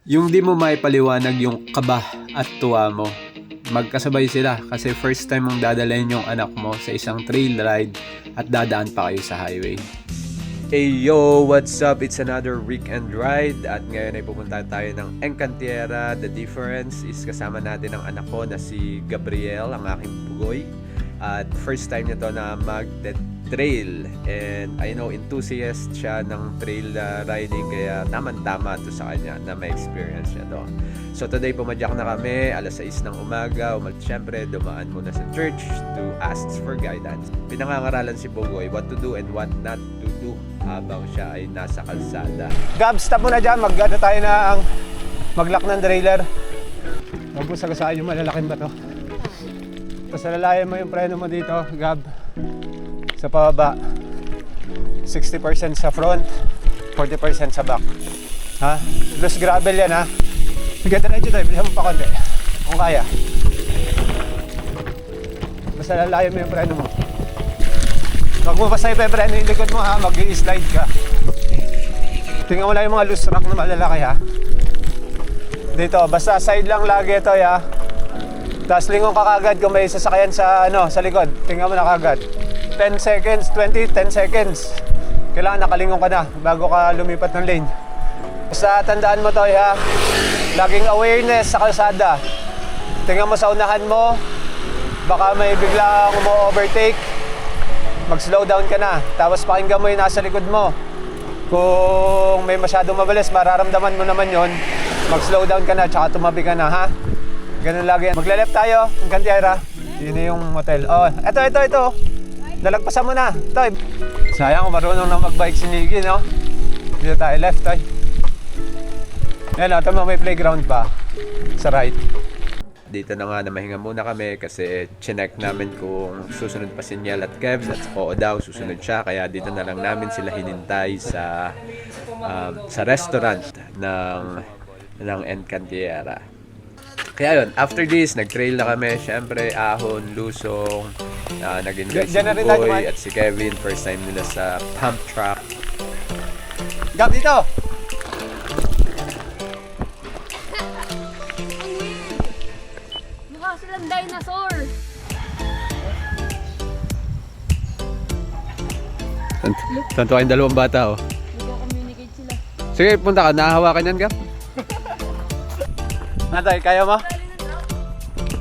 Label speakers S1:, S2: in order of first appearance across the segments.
S1: Yung di mo maipaliwanag yung kaba at tuwa mo. Magkasabay sila kasi first time mong dadalhin yung anak mo sa isang trail ride at dadaan pa kayo sa highway. Hey yo, what's up? It's another weekend ride at ngayon ay pupunta tayo ng Encantiera. The difference is kasama natin ang anak ko na si Gabriel, ang aking bugoy. At first time niya to na mag-trail, and I know enthusiast siya ng trail riding, kaya tamang-tama to sa kanya na may experience siya to. So today pumadyak na kami, alas 6 ng umaga, siyempre dumaan muna sa church to ask for guidance. Pinangangaralan si Bugoy what to do and what not to do habang siya ay nasa kalsada.
S2: Gab, stop muna dyan, mag-ano tayo na ang mag-lock ng trailer. Huwag mo sagasaan yung malalaking bato. Tapos alalayan mo yung preno mo dito, Gab. Sa pababa. 60% sa front, 40% sa back. Ha? Loose gravel yan, ha? Sige, diretso tayo. Bilisan mo pa konti. Kung kaya. Tapos alalayan mo yung preno mo. Huwag mo basta ipepreno yung likod mo, ha? Mag-i-slide ka. Tingnan mo lang yung mga loose rock na malalaki, ha? Dito, basta side lang lagi ito, ha? Tapos lingon ka kagad kung may sasakyan sa likod. Tingnan mo na kagad. 10 seconds, 20, 10 seconds. Kailangan nakalingon ka na bago ka lumipat ng lane. Basta tandaan mo to, ha? Laging awareness sa kalsada. Tingnan mo sa unahan mo. Baka may biglang umo-overtake. Mag-slow down ka na. Tapos pakinggan mo yung nasa likod mo. Kung may masyadong mabilis, mararamdaman mo naman yon. Mag-slow down ka na, tsaka tumabi ka na, ha? Ganun lagi. Magle-left tayo, Encantiera. Yun na yung motel. Oh, ito. Nalagpasan mo na. Ito. Sayang kung marunong na mag-bike si Miggy, no? Dito tayo, left, toy. Ayan, ito may playground pa. Sa right.
S1: Dito na nga na mahinga muna kami kasi chinek namin kung susunod pa si Niel at Kevs at oo daw susunod siya, kaya dito na lang namin sila hinintay sa restaurant ng Encantiera. Kaya yun, after this, nag-trail na kami. Siyempre, ahon, lusong, nag-enjoy si Bugoy at si Kevin. First time nila sa pump track.
S2: Gab, dito!
S3: Mukha silang dinosaur!
S1: Tanto kayong dalawang bata, oh.
S3: Nag-communicate sila.
S1: Sige, punta ka. Nahahawakan yan, Gab?
S2: Natay, kaya mo?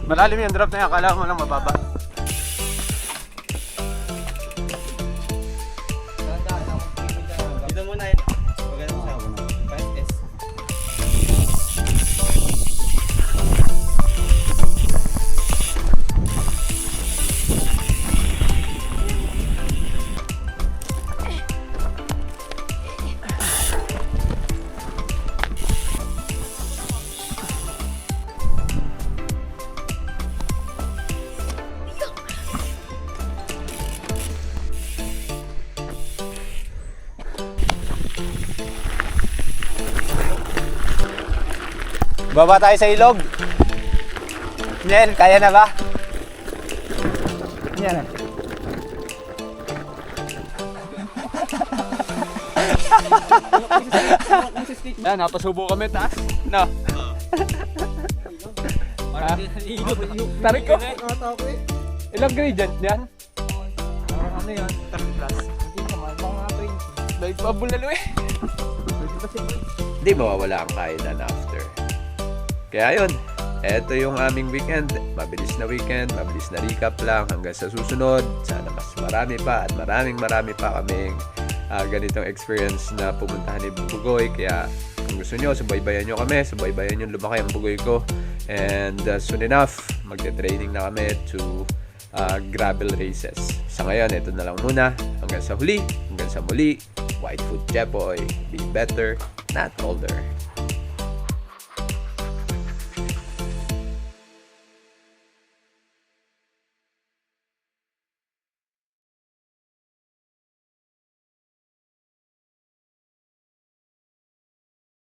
S2: Malalim yung drop na yan. Akala mo lang mababa.
S4: Dito muna yun. Pagano sa 5S.
S2: Baba tayo sa ilog. Niel, kaya na ba? Yan.
S1: Yan, napasubo kami taas. No. Tarik ko. Ilang gradient yan?
S4: Ano yun? 30 plus. Hindi naman, mga 20.
S1: Dahil pabulalo eh. Hindi mawawala ang kainan after. Kaya yun, eto yung aming weekend. Mabilis na weekend, mabilis na recap lang hanggang sa susunod. Sana mas marami pa at maraming pa kaming ganitong experience na pumuntahan ni Bugoy. Kaya kung gusto nyo, subaybayan nyo kami. Subaybayan nyo lumaki ang Bugoy ko. And soon enough, magte-training na kami to gravel races. Sa ngayon, ito na lang muna. Hanggang sa huli, hanggang sa muli. Whitefoot Jepoy. Be better, not older.